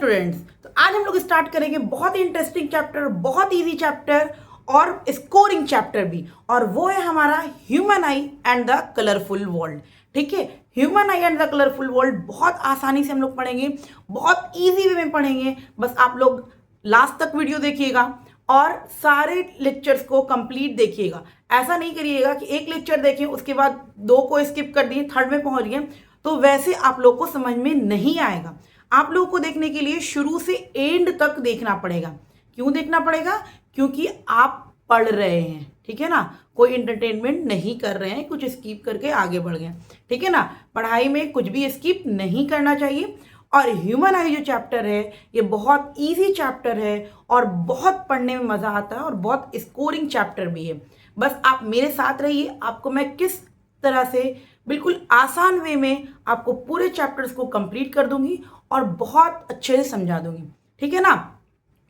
Students, तो आज हम लोग स्टार्ट करेंगे बहुत ही इंटरेस्टिंग चैप्टर, बहुत इजी चैप्टर और स्कोरिंग चैप्टर भी, और वो है हमारा human I and the colourful world. ठीक है, human I and the colourful world बहुत आसानी से हम लोग पढ़ेंगे, बहुत इजी वे में पढ़ेंगे। बस आप लोग लास्ट तक वीडियो देखिएगा और सारे लेक्चर्स को कंप्लीट देखिएगा। ऐसा नहीं करिएगा कि एक लेक्चर देखें उसके बाद दो को स्किप कर दिए, थर्ड में पहुंच गए, तो वैसे आप लोग को समझ में नहीं आएगा। आप लोगों को देखने के लिए शुरू से एंड तक देखना पड़ेगा। क्यों देखना पड़ेगा? क्योंकि आप पढ़ रहे हैं, ठीक है ना, कोई एंटरटेनमेंट नहीं कर रहे हैं, कुछ स्किप करके आगे बढ़ गए, ठीक है ना। पढ़ाई में कुछ भी स्किप नहीं करना चाहिए। और ह्यूमन आई जो चैप्टर है ये बहुत इजी चैप्टर है और बहुत पढ़ने में मज़ा आता है और बहुत स्कोरिंग चैप्टर भी है। बस आप मेरे साथ रहिए, आपको मैं किस तरह से बिल्कुल आसान वे में आपको पूरे चैप्टर्स को कंप्लीट कर दूंगी और बहुत अच्छे से समझा दूंगी, ठीक है ना।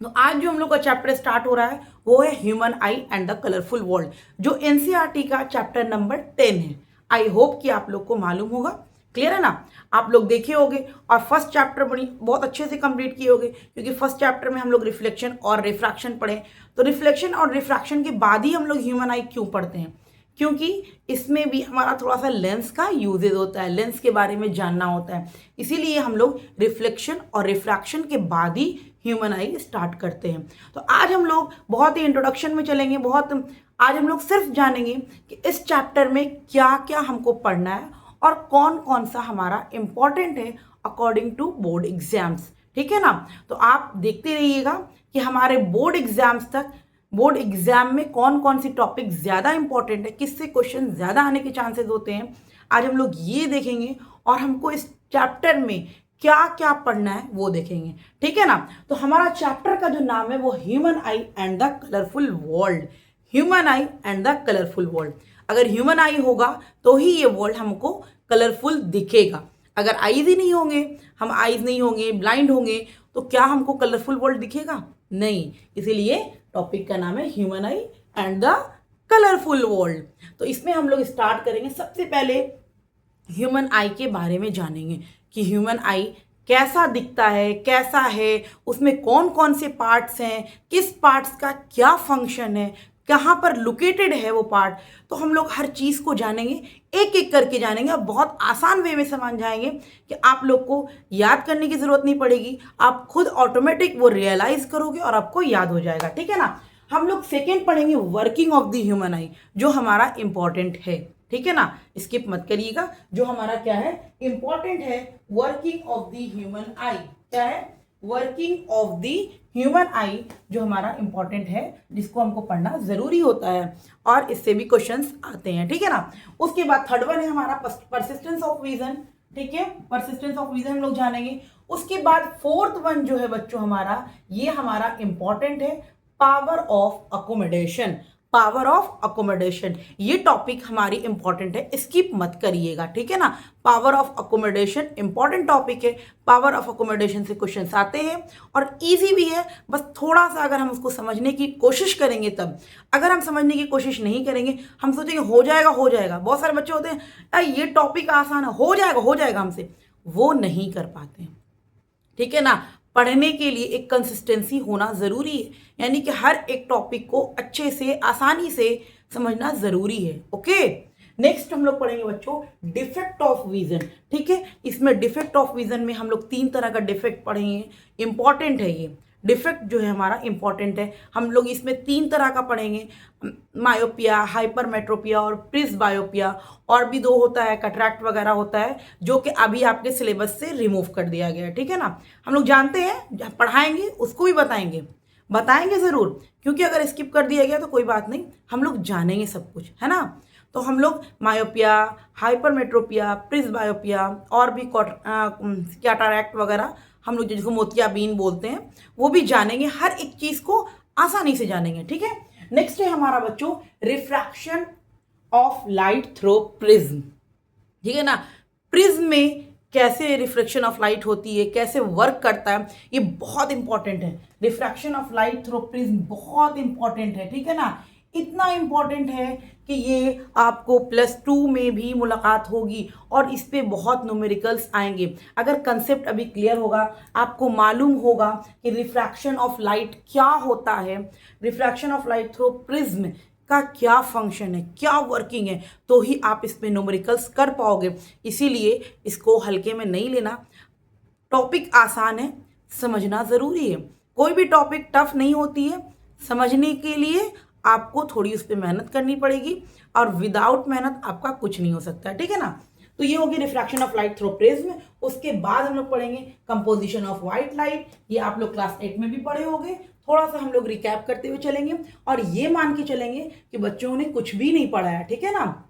तो आज जो हम लोग का चैप्टर स्टार्ट हो रहा है वो है human I and the colourful world, जो एनसीईआरटी का चैप्टर नंबर 10 है। आई होप कि आप लोग को मालूम होगा, क्लियर है ना। आप लोग देखे होंगे और फर्स्ट चैप्टर बहुत अच्छे से कंप्लीट किए होंगे, क्योंकि फर्स्ट चैप्टर में हम लोग रिफ्लेक्शन और रिफ्रैक्शन पढ़े। तो रिफ्लेक्शन और रिफ्रैक्शन के बाद ही हम लोग ह्यूमन आई क्यों पढ़ते हैं? क्योंकि इसमें भी हमारा थोड़ा सा लेंस का यूजेज होता है, लेंस के बारे में जानना होता है, इसीलिए हम लोग रिफ्लेक्शन और रिफ्रैक्शन के बाद ही ह्यूमन आई स्टार्ट करते हैं। तो आज हम लोग बहुत ही इंट्रोडक्शन में चलेंगे, आज हम लोग सिर्फ जानेंगे कि इस चैप्टर में क्या क्या हमको पढ़ना है और कौन कौन सा हमारा इम्पॉर्टेंट है अकॉर्डिंग टू बोर्ड एग्जाम्स, ठीक है ना। तो आप देखते रहिएगा कि हमारे बोर्ड एग्जाम में कौन कौन सी टॉपिक ज़्यादा इंपॉर्टेंट है, किससे क्वेश्चन ज़्यादा आने के चांसेस होते हैं। आज हम लोग ये देखेंगे और हमको इस चैप्टर में क्या क्या पढ़ना है वो देखेंगे, ठीक है ना। तो हमारा चैप्टर का जो नाम है वो human I and the colourful world. Human I and the colourful world. अगर ह्यूमन आई होगा तो ही ये वर्ल्ड हमको कलरफुल दिखेगा। अगर आईज ही नहीं होंगे, हम आईज नहीं होंगे, ब्लाइंड होंगे, तो क्या हमको कलरफुल वर्ल्ड दिखेगा? नहीं। इसीलिए टॉपिक का नाम है human I and the colourful world. तो इसमें हम लोग स्टार्ट करेंगे, सबसे पहले ह्यूमन आई के बारे में जानेंगे कि ह्यूमन आई कैसा दिखता है, कैसा है, उसमें कौन कौन से पार्ट्स हैं, किस पार्ट्स का क्या फंक्शन है, कहाँ पर लोकेटेड है वो पार्ट। तो हम लोग हर चीज़ को जानेंगे, एक एक करके जानेंगे और बहुत आसान वे में समझ जाएंगे कि आप लोग को याद करने की ज़रूरत नहीं पड़ेगी, आप खुद ऑटोमेटिक वो रियलाइज़ करोगे और आपको याद हो जाएगा, ठीक है ना। हम लोग सेकेंड पढ़ेंगे वर्किंग ऑफ द ह्यूमन आई, जो हमारा इंपॉर्टेंट है, ठीक है ना, स्किप मत करिएगा। जो हमारा क्या है, इंपॉर्टेंट है, वर्किंग ऑफ द ह्यूमन आई। क्या है? वर्किंग ऑफ द ह्यूमन आई, जो हमारा इंपॉर्टेंट है, जिसको हमको पढ़ना जरूरी होता है और इससे भी क्वेश्चंस आते हैं, ठीक है ना। उसके बाद थर्ड वन है हमारा परसिस्टेंस ऑफ विजन, ठीक है, परसिस्टेंस ऑफ विजन हम लोग जानेंगे। उसके बाद फोर्थ वन जो है बच्चों हमारा, ये हमारा इंपॉर्टेंट है, power of accommodation. Power of accommodation ये टॉपिक हमारी इंपॉर्टेंट है, स्किप मत करिएगा, ठीक है ना। Power of accommodation important topic है। पावर ऑफ अकोमोडेशन से क्वेश्चंस आते हैं और इजी भी है, बस थोड़ा सा अगर हम उसको समझने की कोशिश करेंगे तब। अगर हम समझने की कोशिश नहीं करेंगे, हम सोचेंगे हो जाएगा हो जाएगा। बहुत सारे बच्चे होते हैं ये टॉपिक आसान है, हो जाएगा हमसे, वो नहीं कर पाते, ठीक है ना। पढ़ने के लिए एक कंसिस्टेंसी होना ज़रूरी है, यानी कि हर एक टॉपिक को अच्छे से आसानी से समझना ज़रूरी है, ओके। नेक्स्ट हम लोग पढ़ेंगे बच्चों डिफेक्ट ऑफ विजन, ठीक है। इसमें डिफेक्ट ऑफ विजन में हम लोग 3 तरह का डिफेक्ट पढ़ेंगे, इंपॉर्टेंट है ये डिफेक्ट जो है हमारा इंपॉर्टेंट है। हम लोग इसमें 3 तरह का पढ़ेंगे, मायोपिया, हाइपरमेट्रोपिया और प्रिस्बायोपिया। और भी 2 होता है, कैटरैक्ट वगैरह होता है, जो कि अभी आपके सिलेबस से रिमूव कर दिया गया है, ठीक है ना। हम लोग जानते हैं, पढ़ाएंगे उसको भी बताएंगे ज़रूर, क्योंकि अगर स्किप कर दिया गया तो कोई बात नहीं, हम लोग जानेंगे सब कुछ, है ना। तो हम लोग मायोपिया, हाइपरमेट्रोपिया, प्रिस्बायोपिया और भी कैटरैक्ट वगैरह, हम लोग जिसको मोतियाबिंद बोलते हैं, वो भी जानेंगे, हर एक चीज़ को आसानी से जानेंगे, ठीक है। नेक्स्ट है हमारा बच्चों refraction of light through prism, ठीक है ना। प्रिज्म में कैसे रिफ्लेक्शन ऑफ लाइट होती है, कैसे वर्क करता है, ये बहुत इंपॉर्टेंट है। Refraction of light through prism बहुत इंपॉर्टेंट है, ठीक है ना। इतना इम्पॉर्टेंट है कि ये आपको +2 में भी मुलाकात होगी और इस पे बहुत न्यूमेरिकल्स आएंगे। अगर कंसेप्ट अभी क्लियर होगा, आपको मालूम होगा कि रिफ्रैक्शन ऑफ लाइट क्या होता है, refraction of light through prism का क्या फंक्शन है, क्या वर्किंग है, तो ही आप इस पे न्यूमेरिकल्स कर पाओगे। इसीलिए इसको हल्के में नहीं लेना। टॉपिक आसान है, समझना ज़रूरी है। कोई भी टॉपिक टफ नहीं होती है, समझने के लिए आपको थोड़ी उस पर मेहनत करनी पड़ेगी और विदाउट मेहनत आपका कुछ नहीं हो सकता, ठीक है ना। तो ये होगी refraction of light through prism. उसके बाद हम लोग पढ़ेंगे कंपोजिशन ऑफ व्हाइट लाइट। ये आप लोग क्लास 8 में भी पढ़े होंगे। थोड़ा सा हम लोग रिकैप करते हुए चलेंगे और ये मान के चलेंगे कि बच्चों ने कुछ भी नहीं पढ़ा है, ठीक है ना।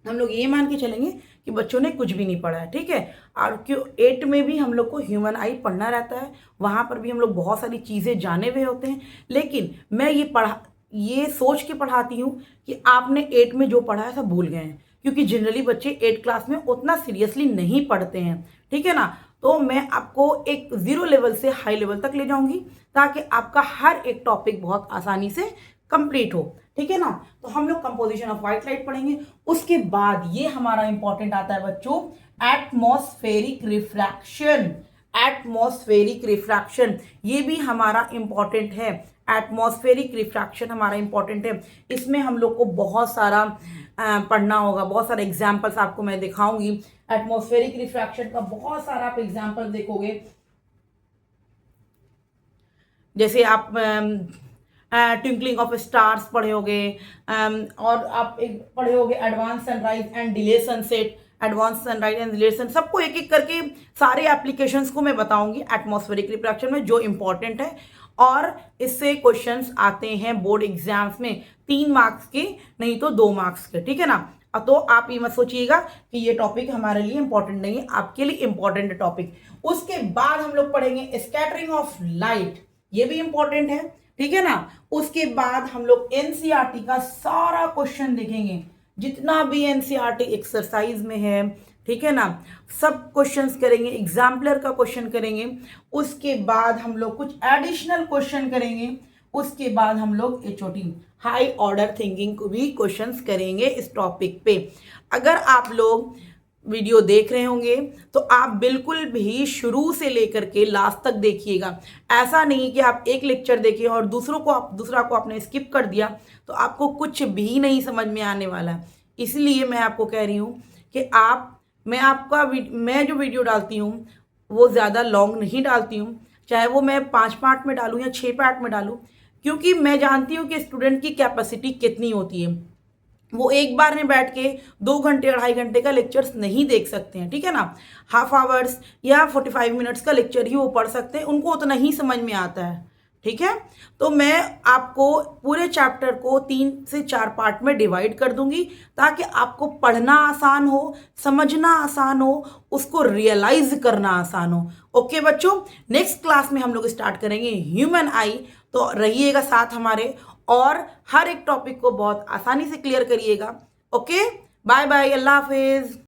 हम लोग ये मान के चलेंगे कि बच्चों ने कुछ भी नहीं पढ़ा है, ठीक है। और क्यों 8 में भी हम लोग को ह्यूमन आई पढ़ना रहता है, वहाँ पर भी हम लोग बहुत सारी चीज़ें जाने हुए होते हैं। लेकिन मैं ये सोच के पढ़ाती हूँ कि आपने 8 में जो पढ़ा है सब भूल गए हैं, क्योंकि जनरली बच्चे 8 क्लास में उतना सीरियसली नहीं पढ़ते हैं, ठीक है ना। तो मैं आपको एक 0 लेवल से हाई लेवल तक ले जाऊंगी ताकि आपका हर एक टॉपिक बहुत आसानी से कंप्लीट हो, ठीक है ना। तो हम लोग कंपोजिशन ऑफ व्हाइट लाइट पढ़ेंगे। उसके बाद ये हमारा इंपॉर्टेंट आता है बच्चों, एटमॉस्फेरिक रिफ्रैक्शन। एटमॉस्फेरिक रिफ्रैक्शन ये भी हमारा इंपॉर्टेंट है। एटमॉस्फेरिक रिफ्रैक्शन हमारा इंपॉर्टेंट है। इसमें हम लोग को बहुत सारा पढ़ना होगा, बहुत सारे एग्जाम्पल्स आपको मैं दिखाऊंगी। एटमॉस्फेरिक रिफ्रैक्शन का बहुत सारा आप एग्जाम्पल देखोगे, जैसे आप ट्विंकलिंग ऑफ स्टार्स पढ़े होगे, और आप एक पढ़े होगे advance sunrise and delay sunset. Advance sunrise and delay sun सबको एक एक करके सारे एप्लीकेशंस को मैं बताऊंगी एटमॉस्फेरिक रिफ्रैक्शन में, जो इंपॉर्टेंट है। और इससे क्वेश्चंस आते हैं बोर्ड एग्जाम्स में 3 मार्क्स के, नहीं तो 2 मार्क्स के, ठीक है ना। तो आप ये मत सोचिएगा कि ये टॉपिक हमारे लिए इंपॉर्टेंट नहीं है, आपके लिए इंपॉर्टेंट टॉपिक। उसके बाद हम लोग पढ़ेंगे स्कैटरिंग ऑफ लाइट, ये भी इंपॉर्टेंट है, ठीक है ना। उसके बाद हम लोग एनसीईआरटी का सारा क्वेश्चन देखेंगे, जितना भी एनसीईआरटी एक्सरसाइज में है, ठीक है ना, सब क्वेश्चंस करेंगे। एग्जाम्पलर का क्वेश्चन करेंगे। उसके बाद हम लोग कुछ एडिशनल क्वेश्चन करेंगे। उसके बाद हम लोग एचओटी हाई ऑर्डर थिंकिंग को भी क्वेश्चंस करेंगे इस टॉपिक पे। अगर आप लोग वीडियो देख रहे होंगे तो आप बिल्कुल भी शुरू से लेकर के लास्ट तक देखिएगा। ऐसा नहीं कि आप एक लेक्चर देखिए और दूसरा को आपने स्किप कर दिया तो आपको कुछ भी नहीं समझ में आने वाला। इसलिए मैं आपको कह रही हूँ कि मैं जो वीडियो डालती हूँ वो ज़्यादा लॉन्ग नहीं डालती हूँ, चाहे वो मैं 5 पार्ट में डालूँ या 6 पार्ट में डालूँ, क्योंकि मैं जानती हूँ कि स्टूडेंट की कैपेसिटी कितनी होती है। वो एक बार में बैठ के 2 घंटे 2.5 घंटे का लेक्चर्स नहीं देख सकते हैं, ठीक है ना। हाफ आवर्स या 45 मिनट्स का लेक्चर ही वो पढ़ सकते हैं, उनको उतना ही समझ में आता है, ठीक है। तो मैं आपको पूरे चैप्टर को 3 से 4 पार्ट में डिवाइड कर दूंगी ताकि आपको पढ़ना आसान हो, समझना आसान हो, उसको रियलाइज करना आसान हो। ओके बच्चों, नेक्स्ट क्लास में हम लोग स्टार्ट करेंगे ह्यूमन आई, तो रहिएगा साथ हमारे और हर एक टॉपिक को बहुत आसानी से क्लियर करिएगा। ओके, बाय बाय, अल्लाह हाफिज।